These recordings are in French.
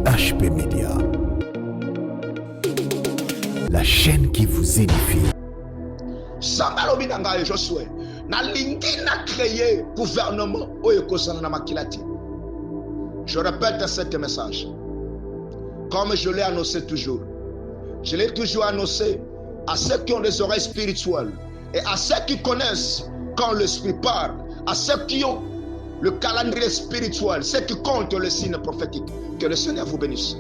HP Media, la chaîne qui vous édifie. Sambalobi nanga Josué, na lingi na créé gouvernement oyekosana na makilati. Je répète ce message. Comme je l'ai annoncé toujours. Je l'ai toujours annoncé à ceux qui ont des oreilles spirituelles et à ceux qui connaissent quand l'esprit parle, à ceux qui ont le calendrier spirituel, ceux qui comptent le signe prophétique. Que le Seigneur vous bénisse.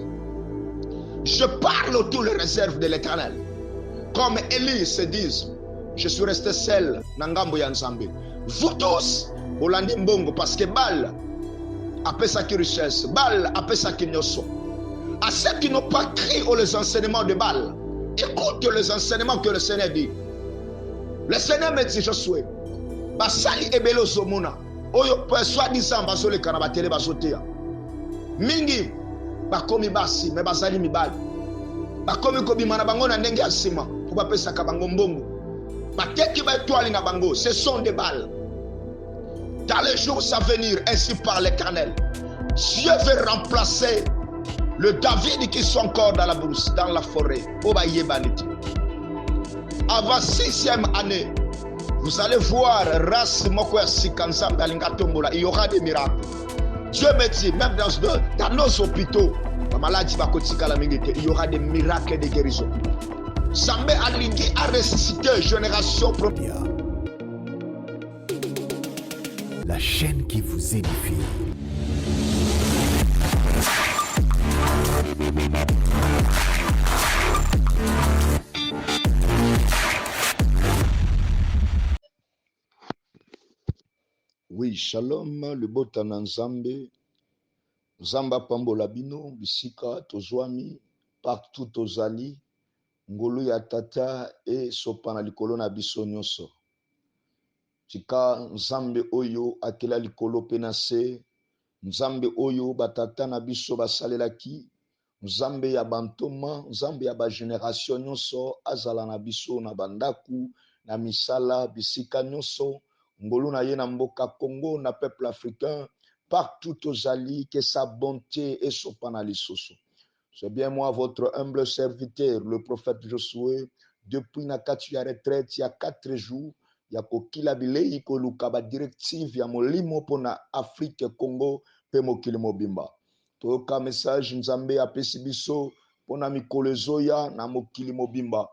Je parle autour des réserves de l'Éternel. Comme Élie se dit, je suis resté seul dans Ngambo ya Nzambe. Vous tous, Olandi Mbongo, parce que Baal appelle ça qui richesse, Baal appelle ça qui nyoso. À ceux qui n'ont pas crié aux enseignements de Baal, écoute les enseignements que le Seigneur dit. Le Seigneur me dit, Josué, basali ebelo zomuna, oyo soi-disant basole kanabatele basotea. Mingi bakomi basi me bazali mibali bakomi kobima na bango na ndenge ya nsima po bapesaka bango mbongo bateki baetwali na bango. Ce sont des balles. Dans les jours à venir, ainsi par l'Éternel, Dieu veut remplacer le David qui sont encore dans la brousse, dans la forêt. Avant 6e année, vous allez voir race moko ya sikanzam dalinga tombola, il y aura des miracles. Dieu me dit, même dans nos hôpitaux, il y aura des miracles et des guérisons. Zambé Alingi a ressuscité génération première. La chaîne qui vous édifie. Oui, shalom, le botana Nzambe. Zamba pambola bino, bisika, tozwami, partout tozali, ngolu ya tata e sopana likolo na biso nyonso. Tika Nzambe oyo akela likolo penase, Nzambe oyo batata na biso basalelaki, Nzambe ya bantoma, Nzambe ya ba generation nyonso azala na biso na bandaku, na misala, bisika nyonso, ngolu na ye na mboka Congo, na peuple africain, partout aux alliés, que sa bonté et son panalisoso. C'est bien moi, votre humble serviteur, le prophète Josué, depuis nakati ya retraite, il y a 4 jours, il y a kokila bilei ko lukaba directive ya molimo pona Afrique Congo pe mokili mobimba. Toyoka message Nzambe apesi biso pona mikolo ezoya na mokili mobimba.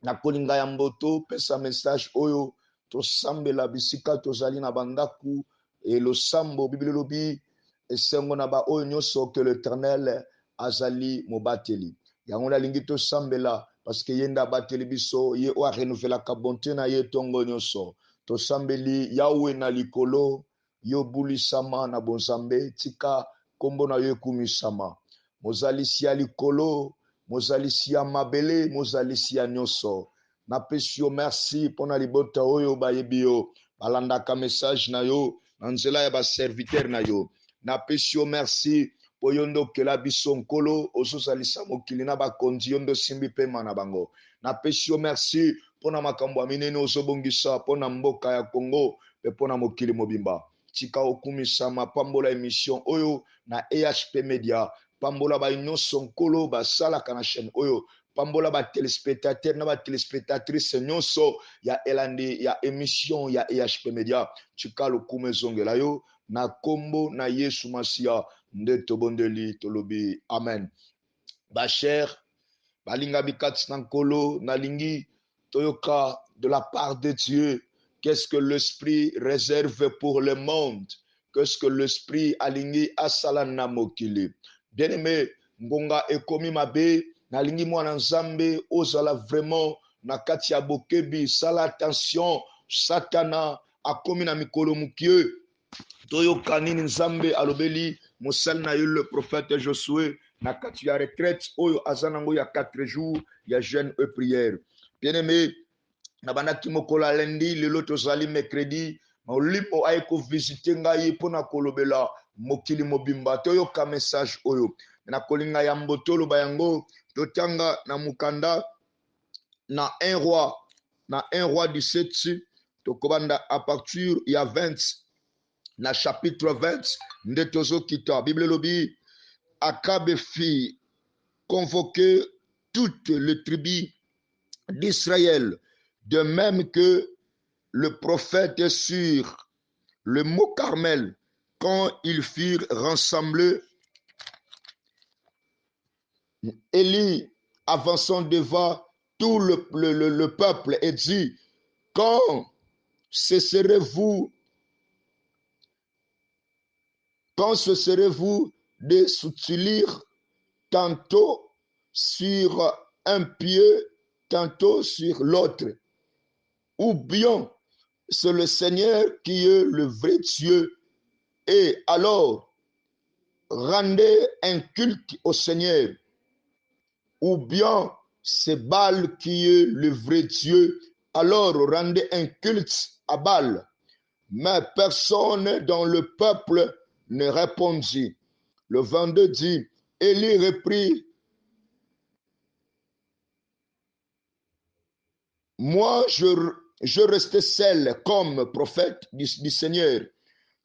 Na kolinga ya mboto pesa message oyo tosambela bisika tozali na bandaku. Et le sambo bibliolobi esengo na ba oyo nyonso que l'Éternel azali mobateli. Yango na lingi to sambela parce que yenda bateli biso ye o renouveler ka bonté na ye tongo nyonso. To sambeli Yahweh na likolo yo bulisama na bonzambe tika kombo na yo kumisama. Mozali sia likolo, mozali sia mabele, mozali sia nyonso. Na pesio merci pona libota oyo bayebio balanda ka message na yo. Anzela ya ba serviteur na yo. Na pesio merci po yondo kela biso nkolo ozosalisa mokili na bakonzi yondo simbi pema na bango. Na pesio merci pona makambo ya minene ozobongisa pona mboka ya Congo pe pona mokili mobimba. Tika okumisama pambola émission oyo na EHP Media. Pambola ba nyonso nkolo basalaka na chaîne oyo. Pambola ba téléspectateurs na ba téléspectatrices nyonso ya elandi ya émission ya EHP Media. Chikalo kumezongela yo na kombo na Yesu Masia nde tobondeli tolobi amen. Ba cher balinga bikati na nkolo na lingi toyoka de la part de Dieu. Qu'est-ce que l'esprit réserve pour le monde? Qu'est-ce que l'esprit alingi asala na mokili? Bien-aimé, ngonga ekomi mabe nalingi mwana Nzambe ozala vraiment na kati ya bokebi sala attention satana akomi na mikolo mukie toyoka nini Nzambe alobeli mosali na yo le prophète Josué na kati ya retraite oyo azanango ya 4 jours ya jeûne et prière. Bien-aimé, na bandaki mokola lundi lelo tozali mercredi molimo ayeko visiter ngai pona kolobela mokili mobimba toyoka message oyo na kolinga ya mbotolo bayango totanga na mukanda na 1 roi 17 tokobanda à partir ya 20 na chapitre 20 nde tozokita Bible lobi Akab fit convoquer toutes les tribus d'Israël, de même que le prophète sur le mont Carmel, quand ils furent rassemblés. Élie, avançant devant tout le peuple, et dit, quand cesserez-vous de soutenir tantôt sur un pied, tantôt sur l'autre? Ou bien c'est le Seigneur qui est le vrai Dieu, et alors rendez un culte au Seigneur. Ou bien c'est Baal qui est le vrai Dieu, alors rendez un culte à Baal. Mais personne dans le peuple ne répondit. Le 22 dit, Élie reprit, moi je restais seul comme prophète du Seigneur,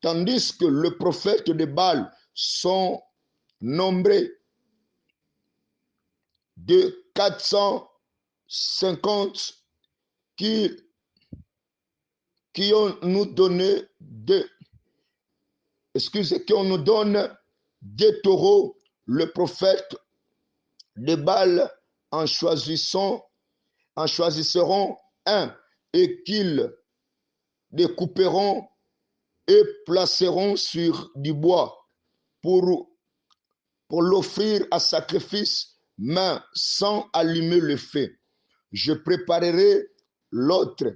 tandis que les prophètes de Baal sont nombreux de 450 qui nous donne des taureaux. Le prophète de Baal en choisiront un et qu'ils découperont et placeront sur du bois pour l'offrir à sacrifice, mais sans allumer le feu. Je préparerai l'autre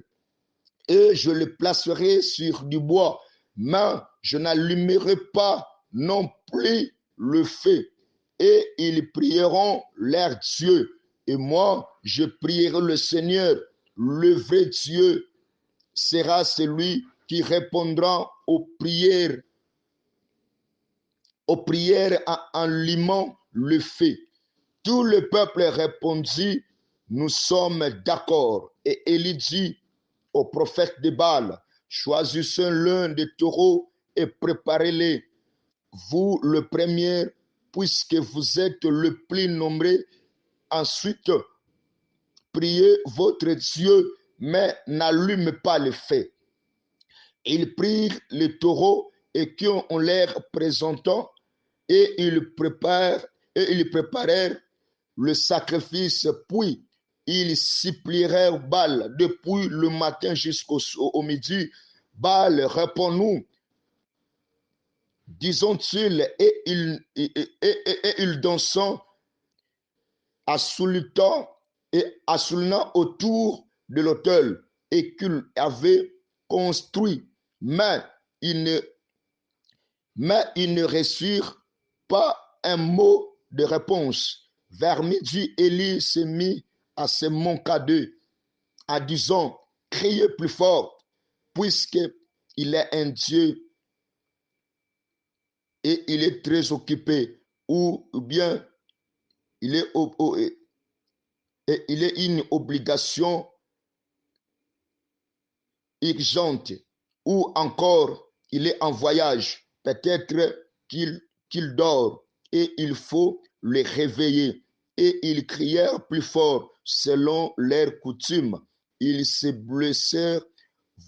et je le placerai sur du bois, mais je n'allumerai pas non plus le feu. Et ils prieront leur Dieu, et moi je prierai le Seigneur. Le vrai Dieu sera celui qui répondra aux prières en allumant le feu. Tout le peuple répondit, nous sommes d'accord. Et Élie dit au prophète de Baal, choisissez l'un des taureaux et préparez-les, vous le premier, puisque vous êtes le plus nombreux. Ensuite, priez votre Dieu, mais n'allume pas le feu. Ils prirent les taureaux et qui ont l'air présentants, et ils préparèrent le sacrifice, puis ils supplièrent Baal depuis le matin jusqu'au midi. Baal, réponds-nous, disons-ils, et ils dansant, assaillant autour de l'autel et qu'ils avaient construit, mais ils ne reçurent pas un mot de réponse. Vers midi, Élie s'est mis à se manquer en disant, criez plus fort, puisqu'il est un Dieu et il est très occupé, ou bien il est une obligation urgente, ou encore il est en voyage, peut-être qu'il dort et il faut le réveiller. Et ils crièrent plus fort selon leur coutume. Ils se blessèrent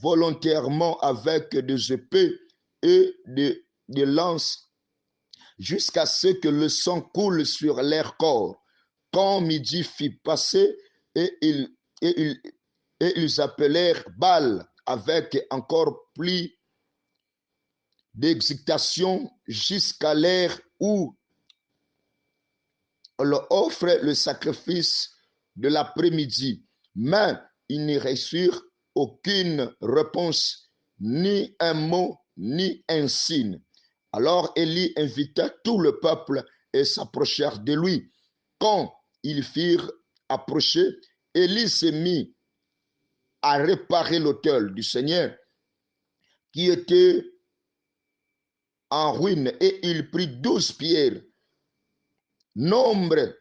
volontairement avec des épées et des lances jusqu'à ce que le sang coule sur leur corps. Quand midi fit passer, et ils appelèrent Baal avec encore plus d'excitation jusqu'à l'heure où on leur offre le sacrifice de l'après-midi. Mais ils ne reçurent aucune réponse, ni un mot, ni un signe. Alors Élie invita tout le peuple et s'approchèrent de lui. Quand ils furent approchés, Élie s'est mis à réparer l'autel du Seigneur qui était en ruine, et il prit 12 pierres, nombre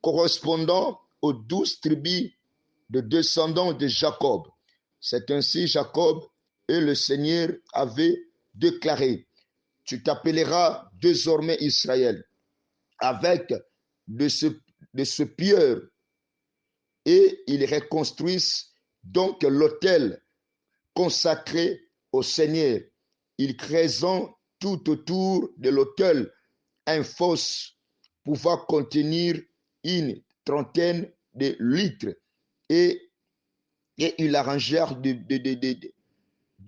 correspondant aux 12 tribus de descendants de Jacob. C'est ainsi Jacob et le Seigneur avaient déclaré, tu t'appelleras désormais Israël, avec de ce pierre et ils reconstruisent donc l'autel consacré au Seigneur. Ils creusent tout autour de l'autel un fosse pouvant contenir une trentaine de litres et ils arrangèrent de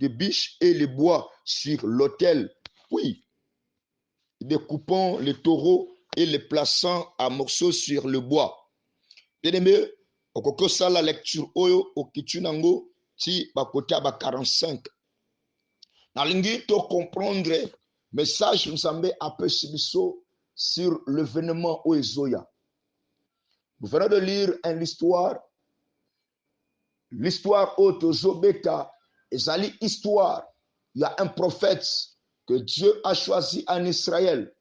biches et le bois sur l'autel, puis découpant les taureaux et les plaçant à morceaux sur le bois. Bien-aimé, okokosa la lecture oyo okitunango ti bakota ba 45. Nalingi to comprendre message nzambe apesi biso sur l'événement oezoya. Nous venons de lire une histoire. L'histoire Otozobeta ezali histoire. Il y a un prophète que Dieu a choisi en Israël.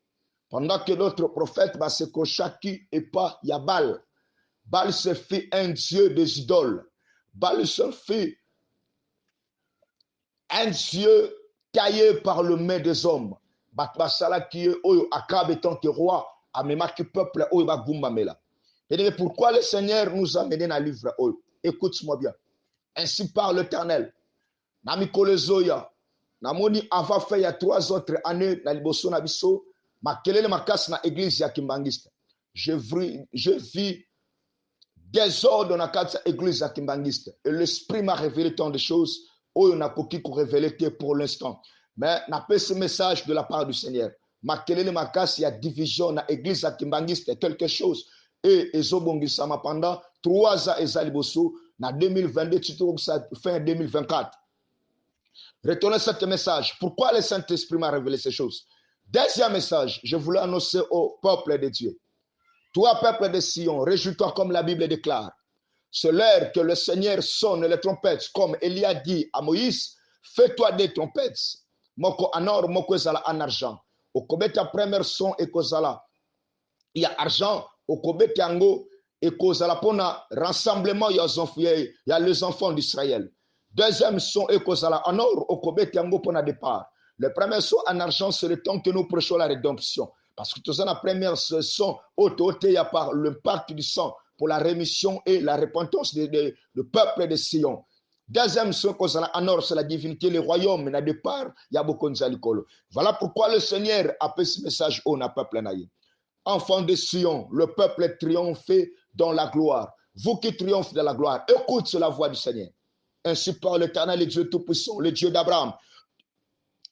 Pendant que d'autres prophètes se kochaki et pas Yabal. Baal se fit un dieu des idoles. Baal se fit un dieu taillé par le main des hommes. Batbasala qui est oyo Akab étant que roi, amemaki peuple oyo bagumbamela. Et pourquoi le Seigneur nous a menés dans le livre oyo? Écoute-moi bien. Ainsi parle l'Éternel. Namikole Zoya. Namoni avant fait il y a 3 autres années na liboso na biso, makelele makasi na église ya Kimbangista. Je vis désordre dans la église à Kimbangiste. Et l'esprit m'a révélé tant de choses. Oh, on a coquille qu'on révélé pour l'instant. Mais n'a pas ce message de la part du Seigneur. Makelele makasi, il y a division dans l'église à Kimbangiste, quelque chose. Et ezobongisama pendant 3 ans ezaliboso, na 2022, fin 2024. Retournez ce message. Pourquoi le Saint-Esprit m'a révélé ces choses? Deuxième message, je voulais annoncer au peuple de Dieu. Toi, peuple de Sion, réjouis-toi comme la Bible déclare. C'est l'heure que le Seigneur sonne les trompettes, comme Élie a dit à Moïse, fais-toi des trompettes. Moko en or, moko ezala en argent. Au kobeta premier son et kozala. Il y a argent, au kobeta yango et kozala pona rassemblement, il y a les enfants d'Israël. Deuxième son et kozala en or, au kobeta yango pona départ. Le premier son en argent, c'est le temps que nous prêchons la rédemption. Parce que tout ça, la première son, il y a par l'impact du sang pour la rémission et la repentance du peuple de Sion. Deuxième son, en or, c'est la divinité, le royaume, mais de part, il y a beaucoup de zalikolo. Voilà pourquoi le Seigneur a fait ce message au peuple naïe. Enfants de Sion, le peuple triomphé dans la gloire. Vous qui triomphez dans la gloire, écoute la voix du Seigneur. Ainsi parle l'Éternel, le Dieu Tout-Puissant, le Dieu d'Abraham,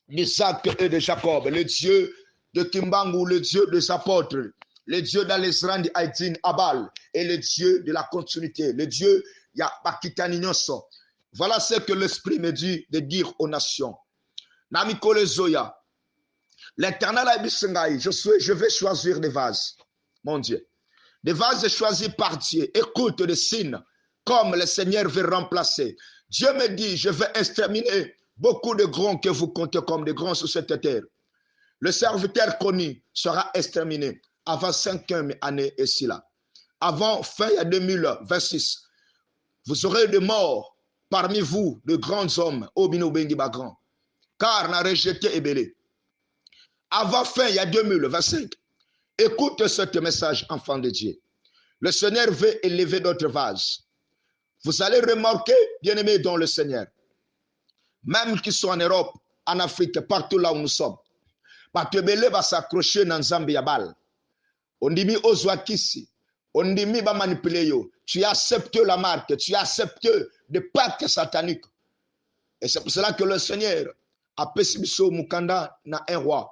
d'Isaac et de Jacob, le Dieu de Kimbangu, le Dieu des apôtres, le Dieu d'Alesran, d'Aïdin, Abal, et le Dieu de la continuité, le Dieu Yakitani Nyoso. Voilà ce que l'Esprit me dit de dire aux nations. Namikole Zoya, l'Éternel a dit, je vais choisir des vases, mon Dieu. Des vases choisis par Dieu. Écoute des signes, comme le Seigneur veut remplacer. Dieu me dit, je vais exterminer beaucoup de grands que vous comptez comme des grands sur cette terre. Le serviteur connu sera exterminé avant 5e année ici là. Avant fin 2026, vous aurez des morts parmi vous, de grands hommes, Obino Bengi Bagran, car n'a rejeté Ebélé. Avant fin 2025, écoute ce message, enfant de Dieu. Le Seigneur veut élever d'autres vases. Vous allez remarquer, bien-aimés dans le Seigneur, même qui sont en Europe, en Afrique, partout là où nous sommes, parce que Belé va s'accrocher dans Zambie Yabal. On dit mi ozwakisi, on dit mi ba manipuler yo. Tu acceptes la marque, tu acceptes le pacte satanique. Et c'est pour cela que le Seigneur a pesibiso mukanda na un roi.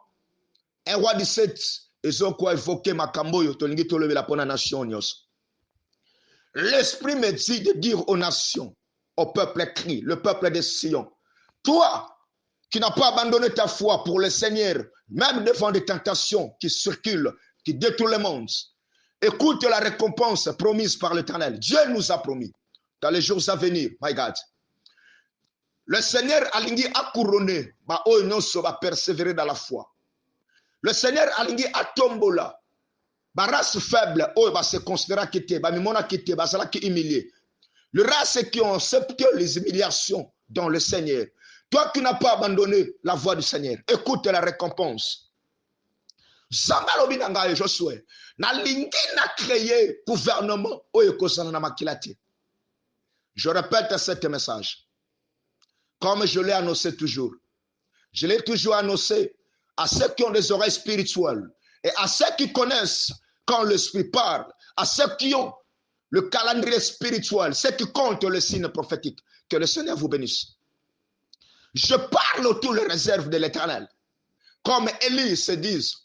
Un roi 17, ils ont quoi évoqué Makamboyo, tolingi tolebe la pona nation nyos. L'Esprit me dit de dire aux nations, au peuple crie, le peuple de Sion, toi qui n'as pas abandonné ta foi pour le Seigneur, même devant des tentations qui circulent, qui détruisent le monde, écoute la récompense promise par l'Éternel. Dieu nous a promis, dans les jours à venir, my God. Le Seigneur alingi a couronné, va persévérer dans la foi. Le Seigneur alingi a tombola, race faible, va se considérer quitter, mimona quitter, ça qui humilié. Le race qui ont accepté les humiliations dans le Seigneur. Toi qui n'as pas abandonné la voie du Seigneur, écoute la récompense. Zamba lobi na ngai Josué. Na lingi na créé gouvernement oyo kozana na makila te. Je répète ce message. Comme je l'ai annoncé toujours. Je l'ai toujours annoncé à ceux qui ont des oreilles spirituelles et à ceux qui connaissent quand l'esprit parle, à ceux qui ont le calendrier spirituel, ceux qui comptent le signe prophétique. Que le Seigneur vous bénisse. Je parle autour les réserves de l'Éternel. Comme Élie se dit,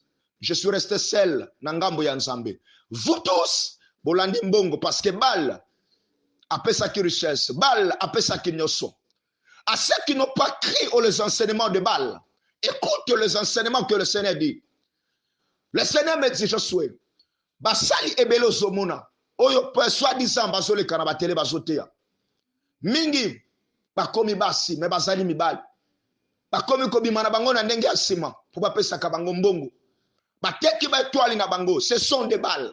je suis resté seul na ngambo ya Nzambe. Vous tous, bolandi mbongo parce que Baal apesaki richesse, Baal apesaki nyoso. À ceux qui n'ont pas crié aux enseignements de Baal, écoute les enseignements que le Seigneur dit. Le Seigneur me dit, Josué, basali ebelo zomuna, oyo soi-disant bazole kana batele bazoteya. Mingi bakomi basi, me bazali mibali. Bakomi kobima na bango na ndenge ya sima, po bapesaka bango mbongo. Bateki ba étoile na bango, ce sont des balles.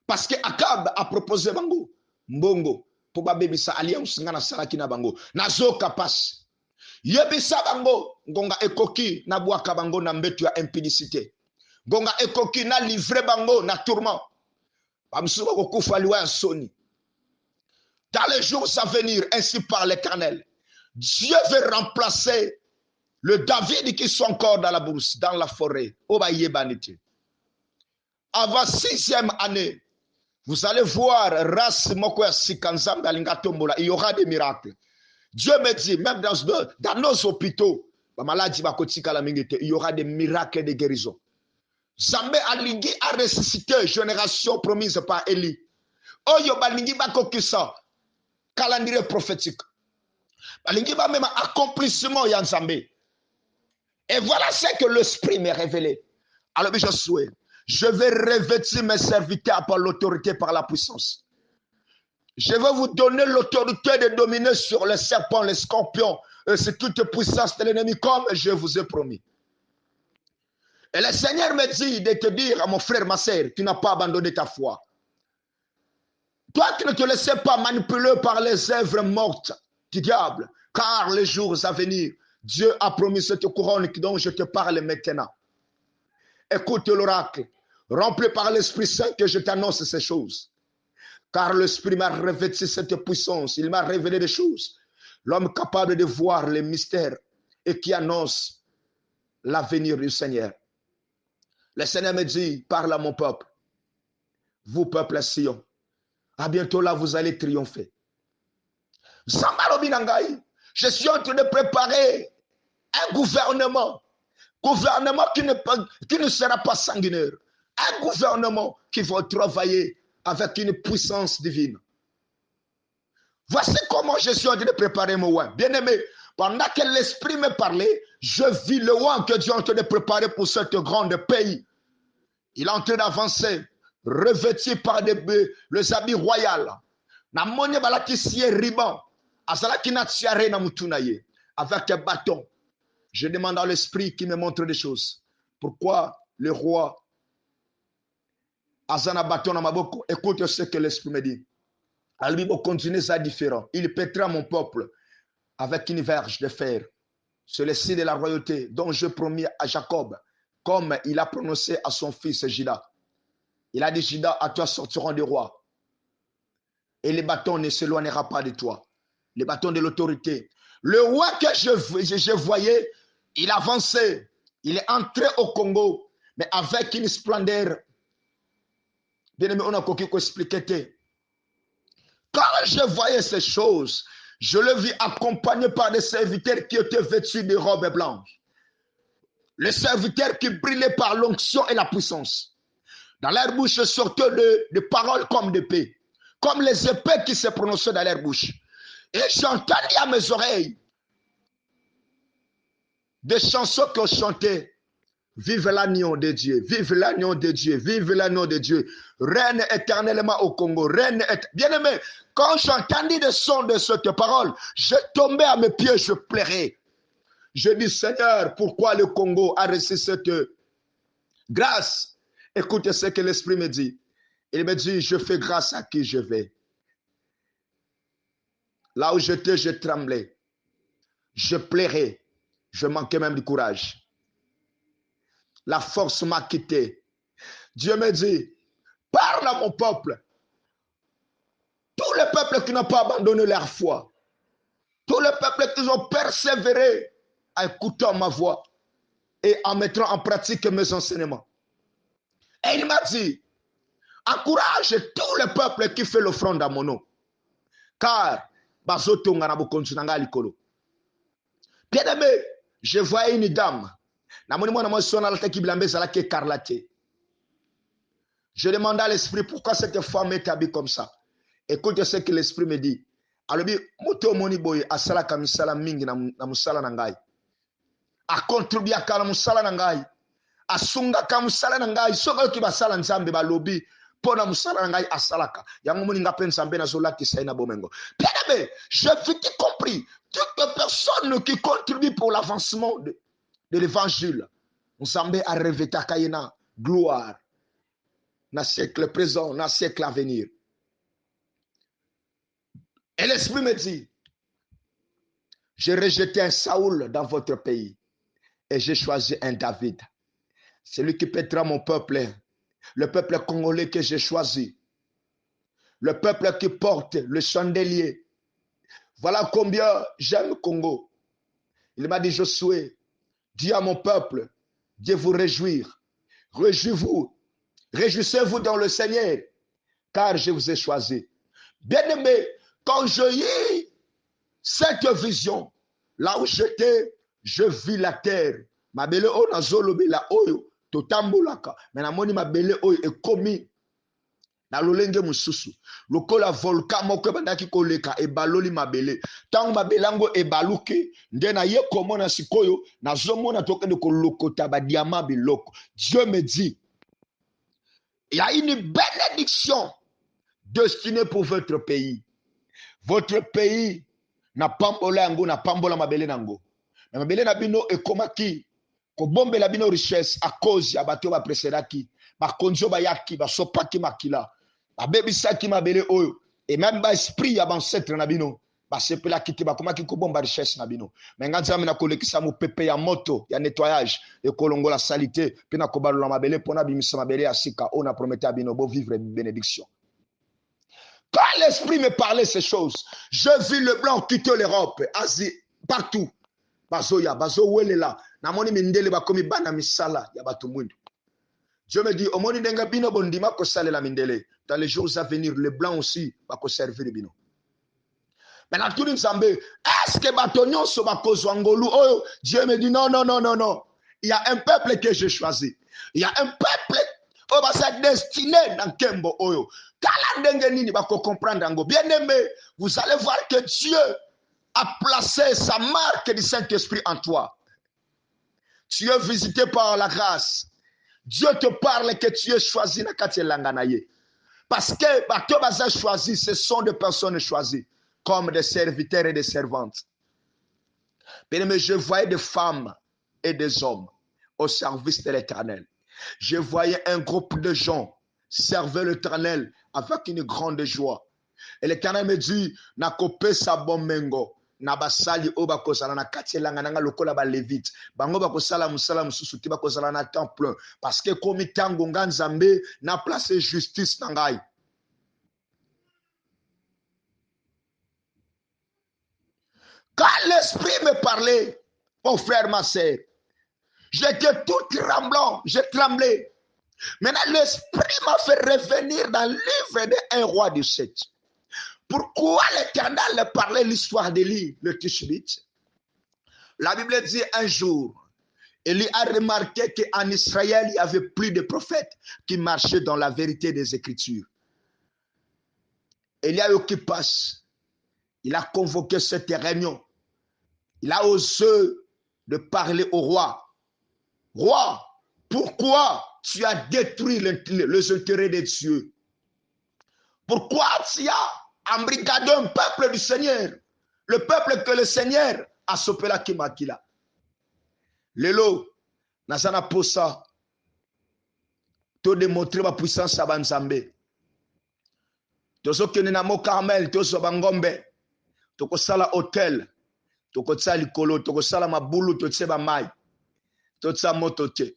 Parce que Akab a proposé bango mbongo po babebisa alliance ngana salaki na bango. Nazoka passe. Yebisa bango ngonga ekoki na bwaka bango na mbetu ya impudicité. Ngonga ekoki na livrer bango na tourment. Bamsuba kokufa liwa soni. Dans les jours à venir, ainsi par l'Éternel, Dieu veut remplacer le David qui sont encore dans la bourse, dans la forêt. Avant 6e année, vous allez voir, il y aura des miracles. Dieu me dit, même dans nos hôpitaux, il y aura des miracles de guérison. Zambé Alingui a ressuscité, génération promise par Élie. Oyo balingi bakokisa calendrier prophétique. Balingi ba même accomplissement ya Nzambe. Et voilà ce que l'Esprit m'a révélé. Alors je souhaite, je vais revêtir mes serviteurs par l'autorité, par la puissance. Je vais vous donner l'autorité de dominer sur les serpents, les scorpions, et sur toute puissance de l'ennemi, comme je vous ai promis. Et le Seigneur me dit de te dire à mon frère, ma sœur, tu n'as pas abandonné ta foi. Toi qui ne te laissais pas manipuler par les œuvres mortes du diable, car les jours à venir, Dieu a promis cette couronne dont je te parle maintenant. Écoute l'oracle, rempli par l'Esprit Saint que je t'annonce ces choses. Car l'Esprit m'a revêtu cette puissance, il m'a révélé des choses. L'homme capable de voir les mystères et qui annonce l'avenir du Seigneur. Le Seigneur me dit, parle à mon peuple, vous peuple à Sion. À bientôt là, vous allez triompher. Je suis en train de préparer un gouvernement qui ne sera pas sanguinaire. Un gouvernement qui va travailler avec une puissance divine. Voici comment je suis en train de préparer mon oin. Bien-aimé, pendant que l'Esprit me parlait, je vis le oin que Dieu est en train de préparer pour ce grand pays. Il est en train d'avancer, revêtu par les habits royaux. Avec un bâton. Je demande à l'Esprit qui me montre des choses. Pourquoi le roi Azana bâton à Maboko, écoute ce que l'Esprit me dit. Lui continuer ça différent. Il pétra mon peuple avec une verge de fer. C'est le signe de la royauté dont je promis à Jacob, comme il a prononcé à son fils Juda. Il a dit, Juda, à toi sortiront des rois. Et le bâton ne s'éloignera pas de toi. Le bâton de l'autorité. Le roi que je voyais, il avançait. Il est entré au Congo, mais avec une splendeur. Bien aimé, on a quoi expliquer. Quand je voyais ces choses, je le vis accompagné par des serviteurs qui étaient vêtus de robes blanches. Les serviteurs qui brillaient par l'onction et la puissance. Dans leur bouche sortaient des paroles comme d'épées, comme les épées qui se prononçaient dans leur bouche. Et j'entendais à mes oreilles des chansons qu'on chantait. Vive l'agneau de Dieu, vive l'agneau de Dieu, vive l'agneau de Dieu. Règne éternellement au Congo, Bien-aimé, quand j'entendis des sons de cette parole, je tombais à mes pieds, je pleurais. Je dis, Seigneur, pourquoi le Congo a reçu cette grâce? Écoutez ce que l'Esprit me dit. Il me dit, je fais grâce à qui je vais. Là où j'étais, je tremblais. Je pleurais. Je manquais même du courage. la force m'a quitté. Dieu me dit, parle à mon peuple. Tous les peuples qui n'ont pas abandonné leur foi. Tous les peuples qui ont persévéré en écoutant ma voix et en mettant en pratique mes enseignements. Et il m'a dit, encourage tous les peuples qui font l'offrande à mon nom. Car, bien aimé, je voyais une dame. Je demandais à l'esprit pourquoi cette femme est habillée comme ça. Écoute ce que l'esprit me dit. A contribué à la musala nangai. A sunga ka musala nangai. Soka ki basala nzambe balobi. Pona musala nangai asalaka. Yango moni nga pensa mbe na zola ki saina bomengo. Bien aimé, j'ai vite compris. Toutes les personnes qui contribuent pour l'avancement de l'évangile. Nzambe a revêtu kayena gloire. Dans le siècle présent, dans le siècle à venir. Et l'esprit me dit, j'ai rejeté un Saoul dans votre pays et j'ai choisi un David. Celui qui pètera mon peuple, le peuple congolais que j'ai choisi, le peuple qui porte le chandelier. Voilà combien j'aime le Congo. Il m'a dit, Josué, dis à mon peuple de vous réjouir. Réjouissez-vous. Réjouissez-vous dans le Seigneur, car je vous ai choisi. Bien-aimé, quand j'ai eu cette vision, là où j'étais, je vis la terre. Ma belle o na zolobi la oyo totambulaka. Mais na moni ma belle oyo est commis na lolenge mususu. Lokola volcan moko bandaki koleka e baloli ma belle. Tango ma belango e baluki, nde na ye komona sikoyo na zomona toke de kolokota ba diamant biloko. Dieu me dit, il y a une bénédiction destinée pour votre pays. Votre pays n'a pas mbolango, n'a pas mbola mabele nango. Mais mabele na bino e komaki ko bombe la bino richesse à cause ya bato ba précédaki, ba konzo ba yaki, ba sopaki makila, ba bebisaki mabele oyo et même ba esprit ya ancêtre na bino. Basepela kiti bakomaki kobomba richesse na bino. Mais nganzami na kolekisa mo pepe ya moto ya nettoyage et kolongola salité pe na kobalola mabele pona bimisa mabele ya sika on a prometté à bino bo vivre bénédiction. Quand l'esprit me parlait ces choses, je vis le blanc quitter l'Europe, Asie, partout. Bazoya, bazo welela, na moni mindele bakomi bana misala ya batu mwindu. Dieu me dit, au moni denga bino bondima ko salela mindele. Dans les jours à venir, les blancs aussi va ko servir bino. Maintenant, tout le monde est-ce que Batonyon so bakozwangolu? Oh, Dieu me dit non, non, non, non, non. Il y a un peuple que j'ai choisi. Il y a un peuple qui va se destiner dans Kembo Oyo. Bien aimé, vous allez voir que Dieu a placé sa marque du Saint-Esprit en toi. Tu es visité par la grâce. Dieu te parle que tu es choisi dans Katielanganaye. Parce que bateau baza choisi, ce sont des personnes choisies comme des serviteurs et des servantes. Bien aimé, je voyais des femmes et des hommes au service de l'Éternel. Je voyais un groupe de gens servir l'Éternel avec une grande joie. Et l'Éternel me dit, na kope sa bomengo, na basali o bakozala na katielanga nanga lokola ba levite. Bango bakosala musala mususu ti bakozala na temps plein. Parce que comme tango nganzambe na place justice nangai. Quand l'esprit me parlait, mon frère, ma sœur, j'étais tout tremblant, j'ai tremblé. Maintenant, l'esprit m'a fait revenir dans le livre de 1 roi du 7. Pourquoi l'Éternel parlait l'histoire d'Élie, le Tishbite? La Bible dit un jour, Élie a remarqué qu'en Israël, il y avait plus de prophètes qui marchaient dans la vérité des Écritures. Élie qui passe, il a convoqué cette réunion. Il a osé de parler au roi. Roi, pourquoi tu as détruit les intérêts de Dieu? Pourquoi tu as embrigadé un peuple du Seigneur? Le peuple que le Seigneur a sopé la kimakila. Lelo, Nazana Posa, to démontrer ma puissance à Banzambe. Tozo kenenamo Carmel, tozo Bangombe, toko sala hôtel, toko tsa likolo, toko sala mabulu, totse ba mai, totsa motote.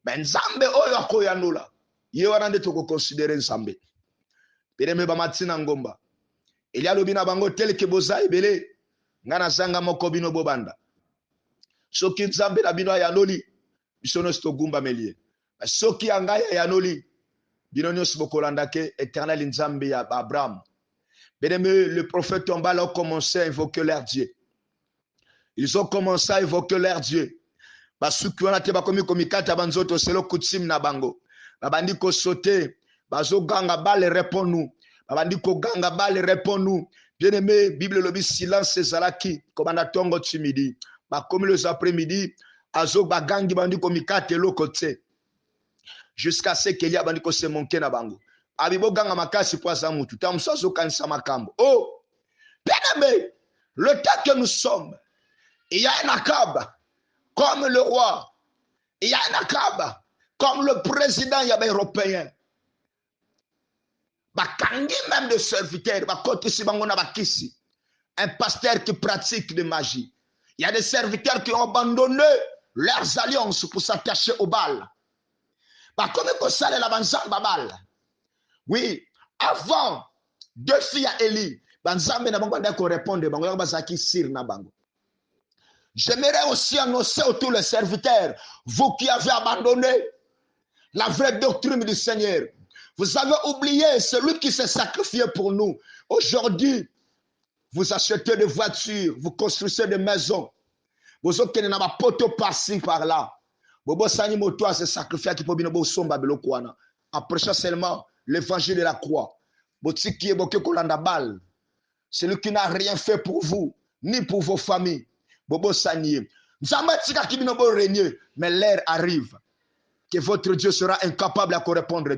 Ben nzambe oyo akoyanula. Ye wana nde toko considérer nzambe. Bien-aimé bamatina ngomba. Il y a le bina bango tel que boza ebele. Ngana zanga moko bino bobanda. Soki nzambe na bino ayanoli. Bisono stogumba melie. Soki angaya ayanoli. Bino nyos bokolanda ke éternel nzambe ya Abraham. Bien-aimé, le prophète Tombala a commencé à invoquer leur Dieu. Ils ont commencé à évoquer leur Dieu. Basuki wana te bakomi komikata banzoto selo kutim na bango. Babandi ko sauter, bazo ganga bale répond-nous. Babandi ko ganga bale répond-nous. Bien-aimé, Bible lobi silence ezalaki komanda tongo timidi. Bakomi les après-midi, azo bagangi bandi komikata lokote. Jusqu'à ce qu'il y a bandi ko se monke na bango. Abibo ganga makasi po za mutu. Tamuso zo kanisa makambo. Oh! Bien-aimé, le temps que nous sommes, il y a un Akab comme le roi. Il y a un Akab comme le président européen. Bakangi même de serviteurs. Un pasteur qui pratique de magie. Il y a des serviteurs qui ont abandonné leurs alliances pour s'attacher au bal. Oui, avant, deux filles à Élie. J'aimerais aussi annoncer à tous les serviteurs, vous qui avez abandonné la vraie doctrine du Seigneur. Vous avez oublié celui qui s'est sacrifié pour nous. Aujourd'hui, vous achetez des voitures, vous construisez des maisons. Vous avez un poteau par-ci, par-là. Vous avez moto à se sacrifier en prêchant seulement l'évangile de la croix. Celui qui n'a rien fait pour vous, ni pour vos familles. Mais l'heure arrive que votre Dieu sera incapable à correspondre.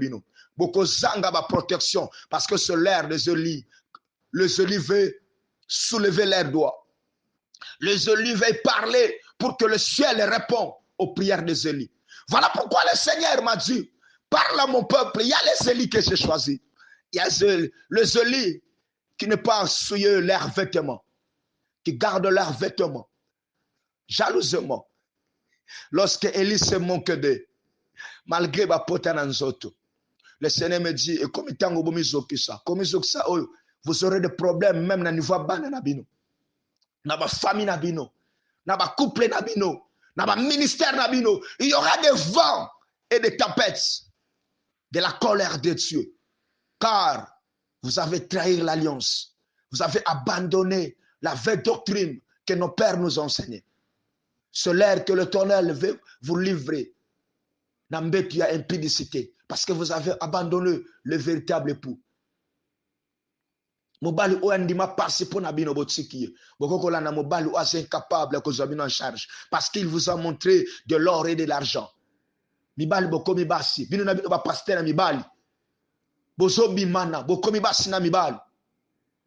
Beaucoup zanga ba protection parce que c'est l'heure des Élie. Les Élie veulent soulever leurs doigts. Les Élie veulent parler pour que le ciel réponde aux prières des Élie. Voilà pourquoi le Seigneur m'a dit, parle à mon peuple, il y a les Élie que j'ai choisis. Il y a les Élie qui ne pas souiller leurs vêtements, qui gardent leurs vêtements. Jalousement, lorsque Élie se moque d'eux, malgré ma potananzoto, le Seigneur me dit, et comme tant vous aurez des problèmes même dans le niveau ban nabino, dans ma famille nabino, dans ma couple nabino, dans ma ministère nabino, il y aura des vents et des tempêtes de la colère de Dieu, car vous avez trahi l'alliance, vous avez abandonné la vraie doctrine que nos pères nous ont enseignée. C'est l'heure que l'Éternel veut vous livrer. N'embêtez pas impudicité. Parce que vous avez abandonné le véritable époux. Mobali oandima passé pour nabino botiki. Bokokola na mobali o assez incapable que vous en charge. Parce qu'il vous a montré de l'or et de l'argent. Mibali bokomi basi. Bino nabino ba pasteur mibali. Bozobi mana. Bokomi basi na mibali.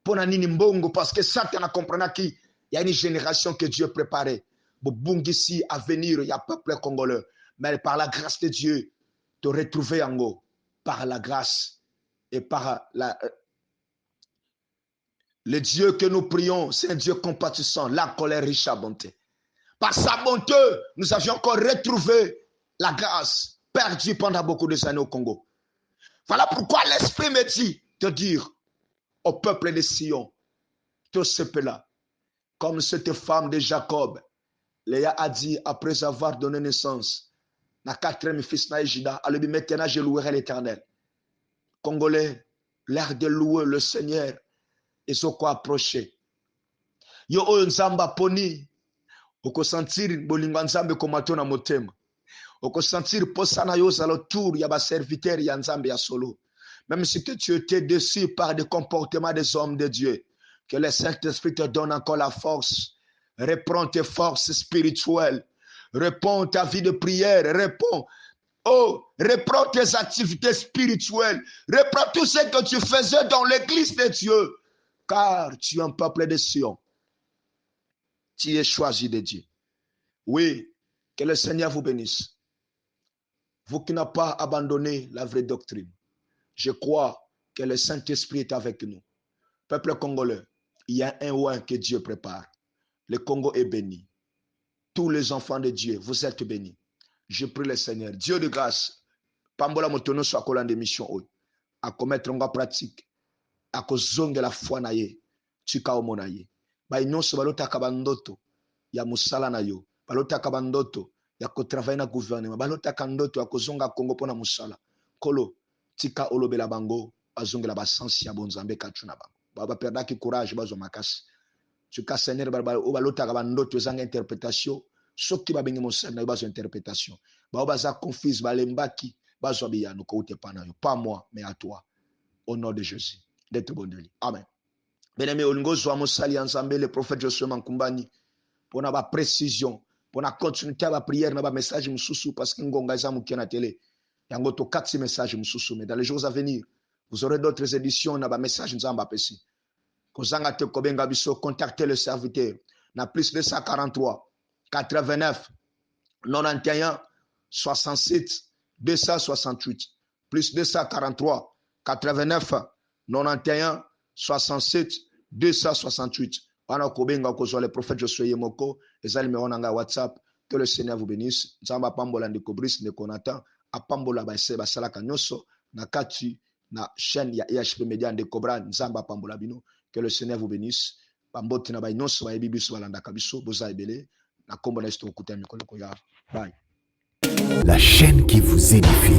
Pona nini mbongo. Parce que Satan a compris qu'il y a une génération que Dieu préparait. Bobungisi à venir, il y a peuple congolais. Mais par la grâce de Dieu, te retrouver en haut. Par la grâce et par le Dieu que nous prions, c'est un Dieu compatissant, la colère riche à bonté. Par sa bonté, nous avions encore retrouvé la grâce perdue pendant beaucoup de années au Congo. Voilà pourquoi l'Esprit me dit de dire au peuple de Sion, tout ce peuple-là, comme cette femme de Jacob, Léa a dit, après avoir donné naissance, na quatrième fils Naïjida, alors maintenant je louerai l'Éternel. Congolais, l'air de louer le Seigneur, ils sont quoi approcher. Yo oyo nzamba poni, oko sentir bolingo nzambe komato na motema. Oko sentir posana yo za autour ya ba serviteur ya nzambe ya solo. Même si que tu étais déçu par des comportements des hommes de Dieu, que le Saint-Esprit te donne encore la force. Reprends tes forces spirituelles. Réponds ta vie de prière. Réponds. Oh, reprends tes activités spirituelles. Reprends tout ce que tu faisais dans l'église de Dieu. Car tu es un peuple de Sion. Tu es choisi de Dieu. Oui, que le Seigneur vous bénisse. Vous qui n'avez pas abandonné la vraie doctrine. Je crois que le Saint-Esprit est avec nous. Peuple congolais, il y a un oin que Dieu prépare. Le Congo est béni. Tous les enfants de Dieu, vous êtes bénis. Je prie le Seigneur. Dieu de grâce, pambola motono so akola mission oyo. A commettre en pratique. A kozonge la foi na ye. Tika omona ye. Ba nyonso balotaka bandoto ya musala na yo. Balotaka bandoto ya kotravailler na gouvernement. Balotaka ndoto ya kozonga Congo pona musala. Kolo tika olobela bango bazongela basansi ya bonzambe katuna bango. Baba perdaki courage bazo makasi. Tika Seigneur balotaka bandoto ezanga interprétation. Soki babengi mosala na yo bazo interprétation. Ba baza confuse balembaki bazo biyano ko utepana yo. Pas moi mais à toi. Au nom de Jésus. D'être bon de lui. Amen. Bien-aimé, olingozo amosali ensemble le prophète Josué Mankumbani pour na ba précision, pour na continuité à la prière na ba message mususu parce que ngonga za mukia na télé. Yango to 4 messages mususu mais dans les jours à venir, vous aurez d'autres éditions na ba message nzamba pesi. Kozanga te kobenga biso contactez le serviteur na plus 243 89 91 67 268 plus 243 89 91 67 268. Wana kobenga kozwa le prophète Josué Yemoko ezali numéro nanga WhatsApp. Que le Seigneur vous bénisse. Nzamba pambola ndeko Brice ndeko Nathan apambola baise basalaka nyoso na kati na chaîne ya EHP Media ndeko Bra nzamba pambola bino. Que le Seigneur vous bénisse. Pamboti na ba nyonso ba yebi biso balanda kabiso boza ebele na kombo na isto okuta mikolo ko ya. Bye. La chaîne qui vous édifie.